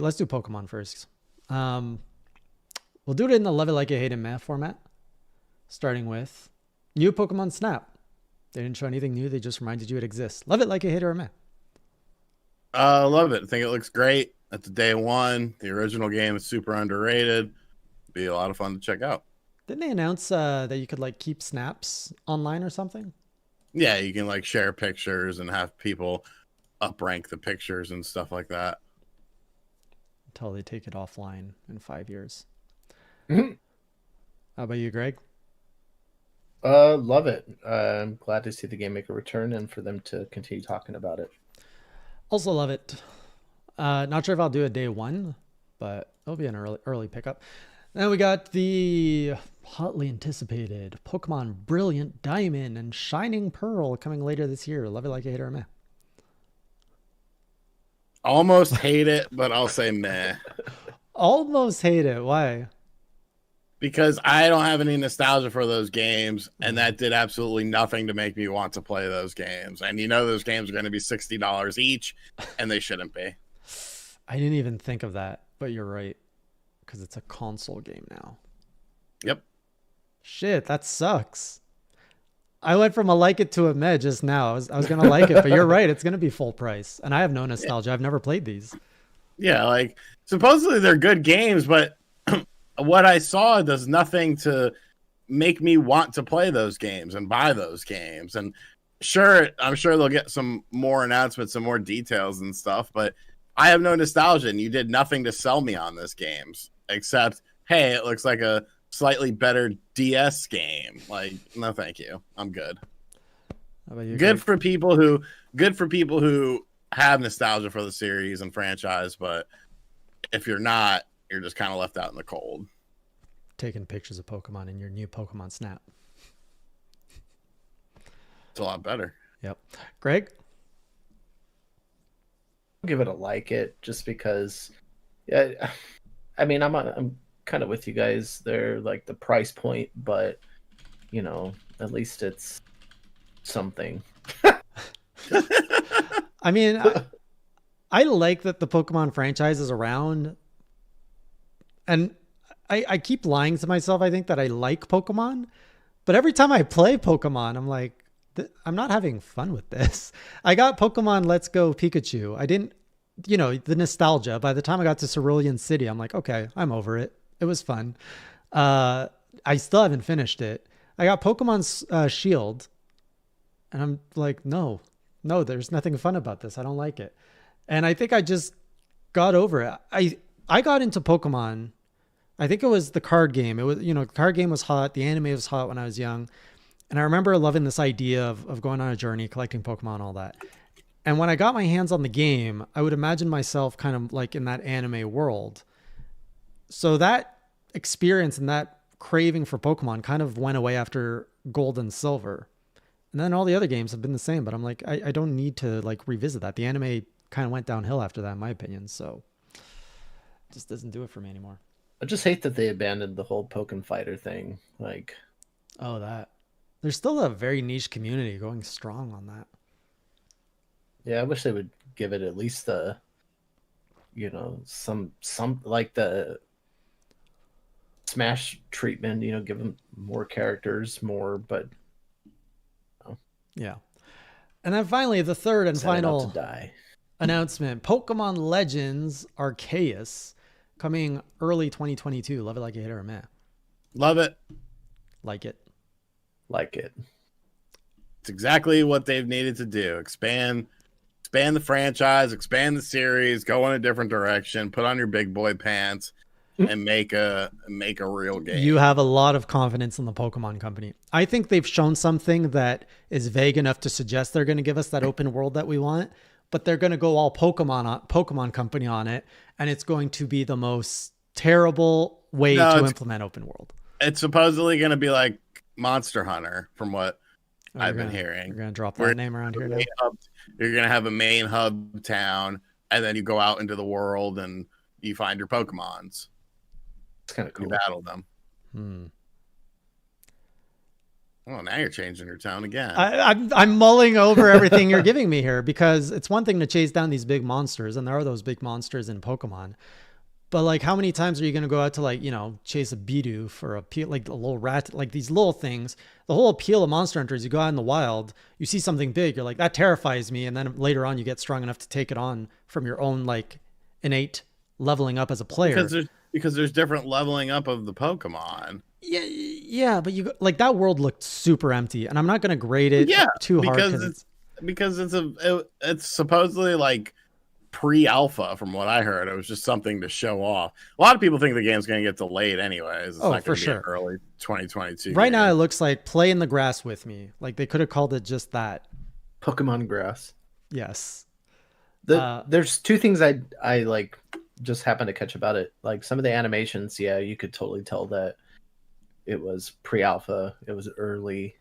Let's do Pokemon first. We'll do it in the Love It Like You Hate It Meh format, starting with new Pokemon Snap. They didn't show anything new. They just reminded you it exists. Love it like you hate it or meh. Love it. I think it looks great. That's day one. The original game is super underrated. Be a lot of fun to check out. Didn't they announce that you could like keep snaps online or something? Yeah, you can like share pictures and have people uprank the pictures and stuff like that. Until they take it offline in 5 years. Mhm. How about you, Greg? Love it. I'm glad to see the game make a return and for them to continue talking about it. Also love it. Not sure if I'll do it day one, but it'll be an early pickup. Then we got the hotly anticipated Pokemon Brilliant Diamond and Shining Pearl coming later this year. Love it like you hate it or meh. Almost hate it, but I'll say meh. Almost hate it. Why? Because I don't have any nostalgia for those games, and that did absolutely nothing to make me want to play those games. And you know those games are going to be $60 each, and they shouldn't be. I didn't even think of that, but you're right. Because it's a console game now. Yep. Shit, that sucks. I went from a like it to a meh just now. I was going to like it, but you're right. It's going to be full price. And I have no nostalgia. I've never played these. Yeah, like supposedly they're good games, but what I saw does nothing to make me want to play those games and buy those games. And sure, I'm sure they'll get some more announcements and more details and stuff, but I have no nostalgia, and you did nothing to sell me on this games except, hey, it looks like a slightly better DS game. Like, no, thank you. I'm good. How about you, Good Greg? for people who have nostalgia for the series and franchise, but if you're not, you're just kind of left out in the cold. Taking pictures of Pokemon in your new Pokemon Snap. It's a lot better. Yep. Greg? I'll give it a like it just because, yeah, I mean, I'm kind of with you guys. They're like the price point, but you know, at least it's something. I mean, I like that the Pokemon franchise is around. And I keep lying to myself. I think that I like Pokemon. But every time I play Pokemon, I'm like, I'm not having fun with this. I got Pokemon Let's Go Pikachu. I didn't, the nostalgia. By the time I got to Cerulean City, I'm like, okay, I'm over it. It was fun. I still haven't finished it. I got Pokemon Shield. And I'm like, no, there's nothing fun about this. I don't like it. And I think I just got over it. I got into Pokemon. I think it was the card game. It was, the card game was hot. The anime was hot when I was young. And I remember loving this idea of going on a journey, collecting Pokemon, all that. And when I got my hands on the game, I would imagine myself kind of like in that anime world. So that experience and that craving for Pokemon kind of went away after Gold and Silver. And then all the other games have been the same, but I'm like, I don't need to like revisit that. The anime kind of went downhill after that, in my opinion. So it just doesn't do it for me anymore. I just hate that they abandoned the whole Pokken Fighter thing. Like, oh, that. There's still a very niche community going strong on that. Yeah, I wish they would give it at least the, some like the Smash treatment. Give them more characters, more, but yeah. And then finally, the third and final announcement: Pokemon Legends Arceus, coming early 2022. Love it like you hate it or meh. Love it. Like it. Like it. It's exactly what they've needed to do. Expand the franchise, expand the series, go in a different direction, put on your big boy pants, and make a real game. You have a lot of confidence in the Pokemon company. I think they've shown something that is vague enough to suggest they're going to give us that open world that we want, but they're going to go all Pokemon company on it, and it's going to be the most terrible way to implement open world. It's supposedly going to be like Monster Hunter, from what I've been hearing. You're going to drop that name around here now? You're going to have a main hub town, and then you go out into the world and you find your Pokemons. It's kind of cool. You battle them. Oh, now you're changing your tone again. I'm mulling over everything you're giving me here, because it's one thing to chase down these big monsters, and there are those big monsters in Pokemon. But like, how many times are you going to go out to, like, chase a Bidoof or like a little rat, like these little things? The whole appeal of Monster Hunter is you go out in the wild, you see something big, you're like, that terrifies me. And then later on you get strong enough to take it on from your own like innate leveling up as a player. Because there's different leveling up of the Pokemon. Yeah, but like that world looked super empty, and I'm not going to grade it too hard because it's supposedly like pre-alpha. From what I heard, it was just something to show off. A lot of people think the game's going to get delayed anyways. It's not going to be an early 2022 right game. Now it looks like play in the grass with me. Like they could have called it just that. Pokemon Grass. Yes. There's two things I like just happened to catch about it. Like some of the animations, yeah, you could totally tell that it was pre-alpha, it was early.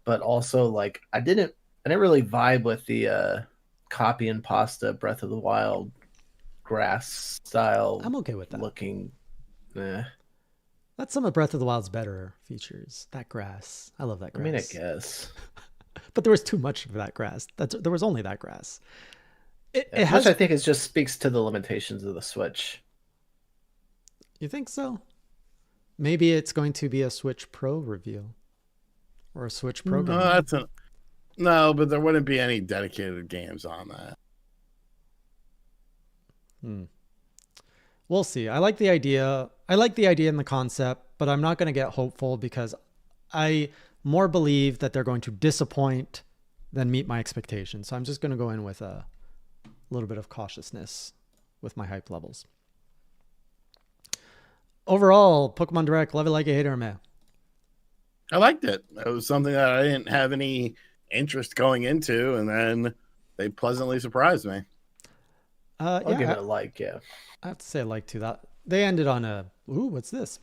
But also like I didn't really vibe with the copy and pasta Breath of the Wild grass style. I'm okay with that. Looking. That's some of Breath of the Wild's better features. That grass. I love that grass. I mean, I guess. But there was too much of that grass. There was only that grass. It has, which I think just speaks to the limitations of the Switch. You think so? Maybe it's going to be a Switch Pro reveal. Or a Switch Pro game. No, but there wouldn't be any dedicated games on that. We'll see. I like the idea. I like the idea and the concept, but I'm not going to get hopeful because I more believe that they're going to disappoint than meet my expectations. So I'm just going to go in with a little bit of cautiousness with my hype levels. Overall, Pokemon Direct, love it, like it, hate it, or meh? I liked it. It was something that I didn't have any interest going into, and then they pleasantly surprised me. I'll give it a like, yeah. I have to say a like to that. They ended on a, ooh, what's this?